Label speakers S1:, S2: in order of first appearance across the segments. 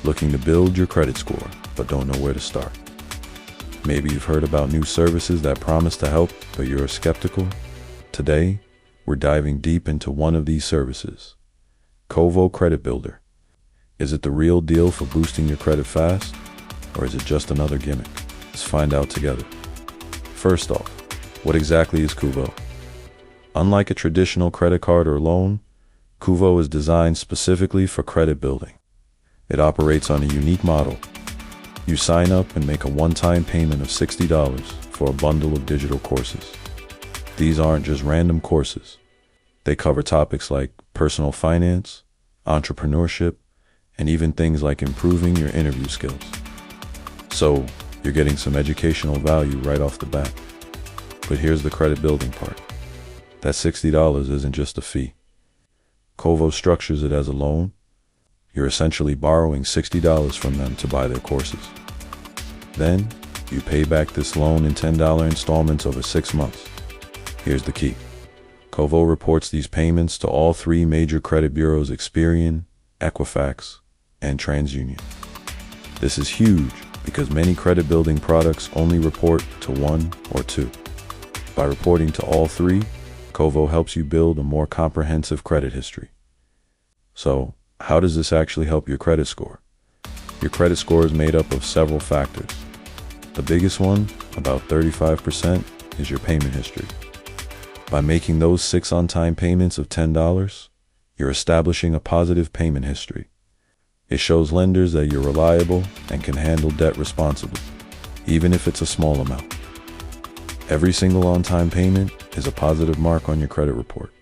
S1: Looking to build your credit score, but don't know where to start? Maybe you've heard about new services that promise to help, but you're skeptical? Today, we're diving deep into one of these services, Kovo Credit Builder. Is it the real deal for boosting your credit fast, or is it just another gimmick? Let's find out together. First off, what exactly is Kovo? Unlike a traditional credit card or loan, Kovo is designed specifically for credit building. It operates on a unique model. You sign up and make a one-time payment of $60 for a bundle of digital courses. These aren't just random courses. They cover topics like personal finance, entrepreneurship, and even things like improving your interview skills. So, you're getting some educational value right off the bat. But here's the credit building part. That $60 isn't just a fee. Kovo structures it as a loan. You're essentially borrowing $60 from them to buy their courses. Then, you pay back this loan in $10 installments over 6 months. Here's the key. Kovo reports these payments to all 3 major credit bureaus: Experian, Equifax, and TransUnion. This is huge because many credit building products only report to 1 or 2. By reporting to all 3, Kovo helps you build a more comprehensive credit history. So, how does this actually help your credit score? Your credit score is made up of several factors. The biggest one, about 35%, is your payment history. By making those 6 on-time payments of $10, you're establishing a positive payment history. It shows lenders that you're reliable and can handle debt responsibly, even if it's a small amount. Every single on-time payment is a positive mark on your credit report.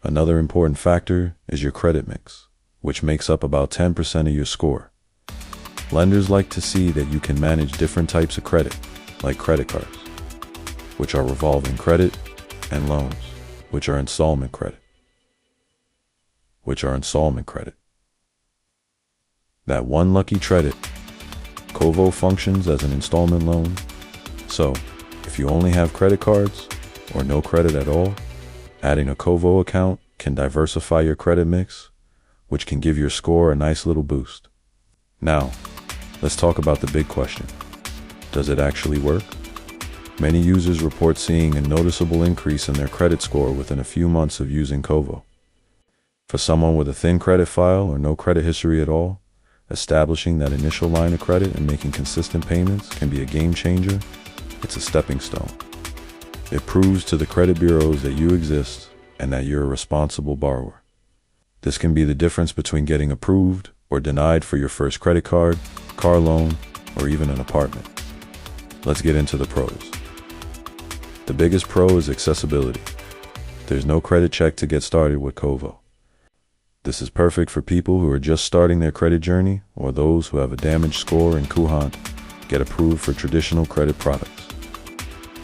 S1: Another important factor is your credit mix, which makes up about 10% of your score. Lenders like to see that you can manage different types of credit, like credit cards, which are revolving credit, and loans, which are installment credit. That one lucky credit, Kovo functions as an installment loan. So, if you only have credit cards or no credit at all, adding a Kovo account can diversify your credit mix, which can give your score a nice little boost. Now, let's talk about the big question. Does it actually work? Many users report seeing a noticeable increase in their credit score within a few months of using Kovo. For someone with a thin credit file or no credit history at all, establishing that initial line of credit and making consistent payments can be a game changer. It's a stepping stone. It proves to the credit bureaus that you exist and that you're a responsible borrower. This can be the difference between getting approved or denied for your first credit card, car loan, or even an apartment. Let's get into the pros. The biggest pro is accessibility. There's no credit check to get started with Kovo. This is perfect for people who are just starting their credit journey or those who have a damaged score and can't get approved for traditional credit products.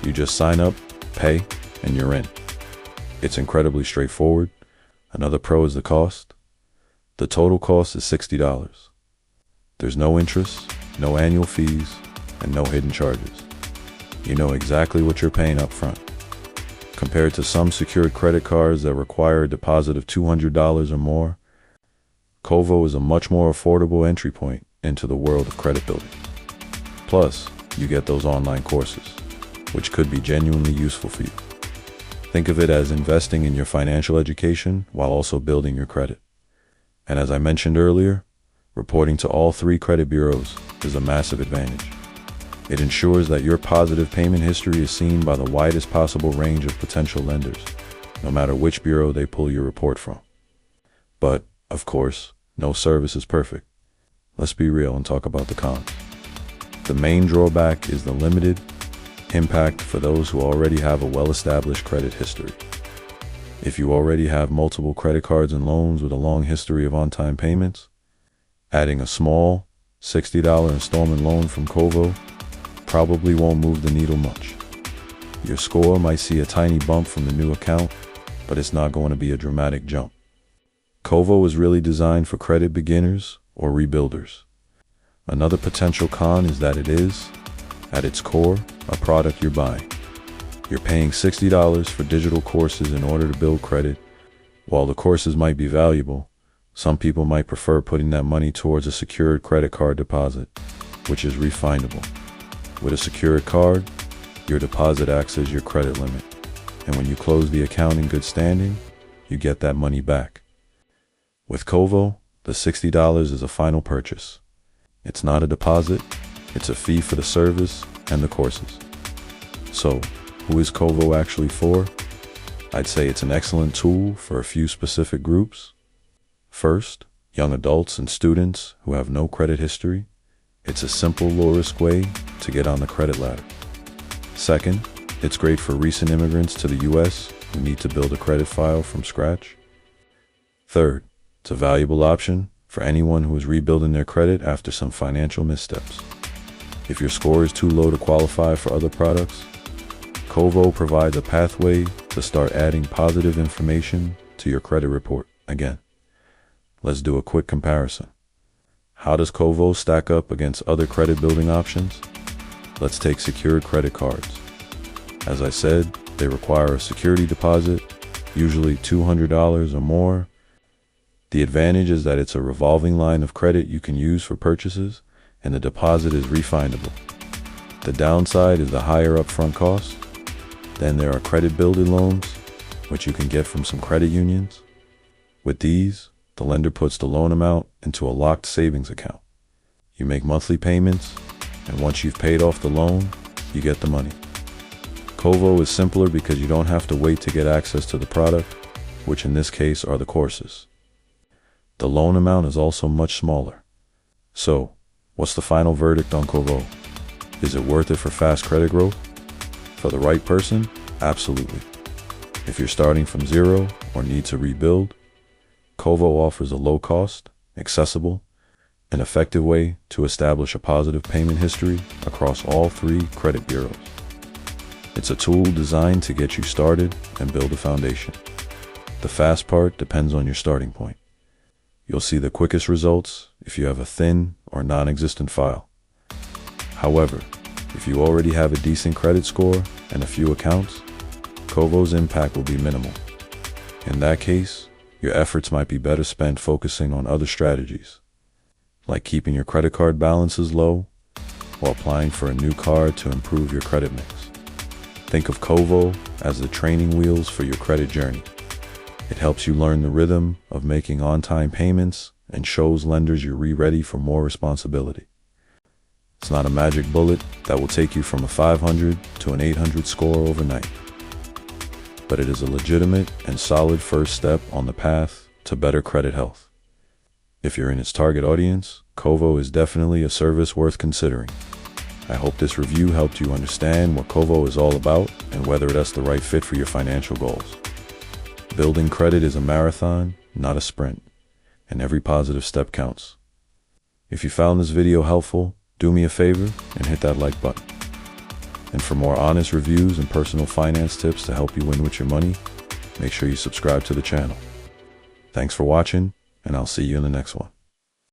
S1: You just sign up, pay, and you're in. It's incredibly straightforward. Another pro is the cost. The total cost is $60. There's no interest, no annual fees, and no hidden charges. You know exactly what you're paying up front. Compared to some secured credit cards that require a deposit of $200 or more, Kovo is a much more affordable entry point into the world of credit building. Plus, you get those online courses, which could be genuinely useful for you. Think of it as investing in your financial education while also building your credit. And as I mentioned earlier, reporting to all 3 credit bureaus is a massive advantage. It ensures that your positive payment history is seen by the widest possible range of potential lenders, no matter which bureau they pull your report from. But, of course, no service is perfect. Let's be real and talk about the cons. The main drawback is the limited impact for those who already have a well-established credit history. If you already have multiple credit cards and loans with a long history of on-time payments, adding a small $60 installment loan from Kovo probably won't move the needle much. Your score might see a tiny bump from the new account, but it's not going to be a dramatic jump. Kovo is really designed for credit beginners or rebuilders. Another potential con is that it is, at its core, a product you're buying. You're paying $60 for digital courses in order to build credit. While the courses might be valuable, Some people might prefer putting that money towards a secured credit card deposit, which is refundable. With a secured card, your deposit acts as your credit limit, and when you close the account in good standing, you get that money back. With Kovo, the $60 is a final purchase. It's not a deposit, it's a fee for the service and the courses. So, who is Kovo actually for? I'd say it's an excellent tool for a few specific groups. First, young adults and students who have no credit history. It's a simple, low-risk way to get on the credit ladder. Second, it's great for recent immigrants to the US who need to build a credit file from scratch. Third, it's a valuable option for anyone who is rebuilding their credit after some financial missteps. If your score is too low to qualify for other products, Kovo provides a pathway to start adding positive information to your credit report again. Let's do a quick comparison. How does Kovo stack up against other credit building options? Let's take secured credit cards. As I said, they require a security deposit, usually $200 or more. The advantage is that it's a revolving line of credit you can use for purchases, and the deposit is refundable. The downside is the higher upfront cost. Then there are credit builder loans, which you can get from some credit unions. With these, the lender puts the loan amount into a locked savings account. You make monthly payments, and once you've paid off the loan, you get the money. Kovo is simpler because you don't have to wait to get access to the product, which in this case are the courses. The loan amount is also much smaller. So, what's the final verdict on Kovo? Is it worth it for fast credit growth? For the right person, absolutely. If you're starting from zero or need to rebuild, Kovo offers a low-cost, accessible, and effective way to establish a positive payment history across all 3 credit bureaus. It's a tool designed to get you started and build a foundation. The fast part depends on your starting point. You'll see the quickest results if you have a thin or non-existent file. However, if you already have a decent credit score and a few accounts, Kovo's impact will be minimal. In that case, your efforts might be better spent focusing on other strategies, like keeping your credit card balances low or applying for a new card to improve your credit mix. Think of Kovo as the training wheels for your credit journey. It helps you learn the rhythm of making on-time payments and shows lenders you're ready for more responsibility. It's not a magic bullet that will take you from a 500 to an 800 score overnight, but it is a legitimate and solid first step on the path to better credit health. If you're in its target audience, Kovo is definitely a service worth considering. I hope this review helped you understand what Kovo is all about and whether that's the right fit for your financial goals. Building credit is a marathon, not a sprint, and every positive step counts. If you found this video helpful, do me a favor and hit that like button. And for more honest reviews and personal finance tips to help you win with your money, make sure you subscribe to the channel. Thanks for watching, and I'll see you in the next one.